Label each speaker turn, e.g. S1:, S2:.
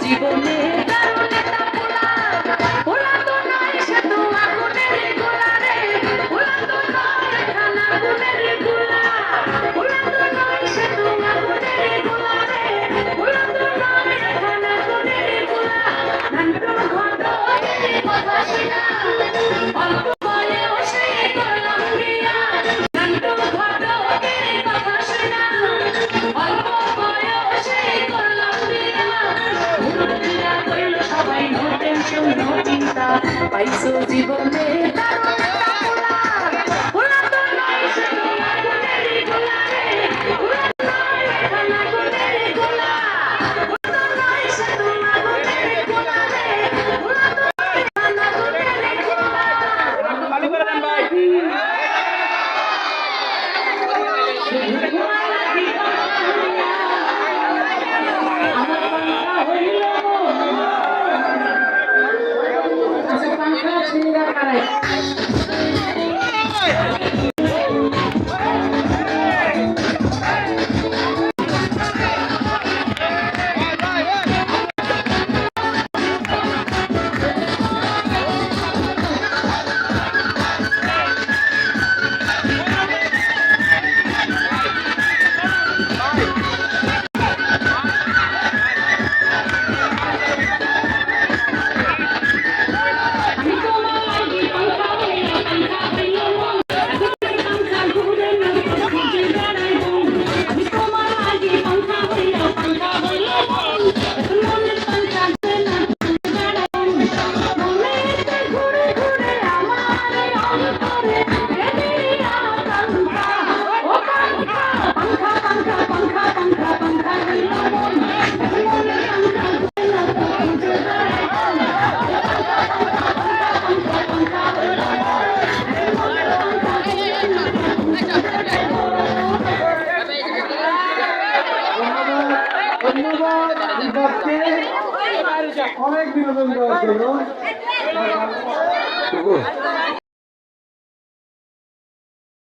S1: জীবনে কারণে তাপুলা ওলা তো নয় সে তো আগুনের গোলা রে ওলা তো নয় খানা গুনের গোলা ওলা তো নয় সে তো আগুনের গোলা রে ওলা তো নয় খানা গুনের গোলা নান্টু ঘট কথা শোনা অল্প বয়সে করলাম বিয়া নান্টু ঘট কথা শোনা অল্প বয়সে করলাম বিয়া মুরব্বিরা কইল সবাই নো টেনশন নো চিন্তা পাইছো জীবনে দারুণ তাপুলা ওলা তো নয় সে তো আগুনের গোলা রে ওলা তো নয় খানা গুনের গোলা ওলা তো নয় সে তো আগুনের গোলা রে ওলা তো নয় খানা গুনের গোলা
S2: বালি করে দেন ভাই।
S1: আমার পাঙ্খা হইল আচ্ছা পাঙ্খা ছিঁড়া কারাই আমি তোমার লাগি পাঙ্খা হইল মন এখন পাঙ্খা ঘুরে না খুঁজে বেড়াই মন আমি তোমার লাগি পাঙ্খা হইল মন এখন মনের পাঙ্খা ঘুরে না খুঁজে বেড়াই মন মনেতে ঘুরে ঘুরে আমার অন্তরে বেদিয়া পাঙ্খা ও পাঙ্খা পাঙ্খা পাঙ্খা পাঙ্খা পাঙ্খা পাঙ্খা হইল মন এখন মনের পাঙ্খা ঘুরে না খুঁজে বেড়াই মন
S2: ধন্যবাদ বিভাগকে অনেক বিনোদন দেওয়ার জন্য।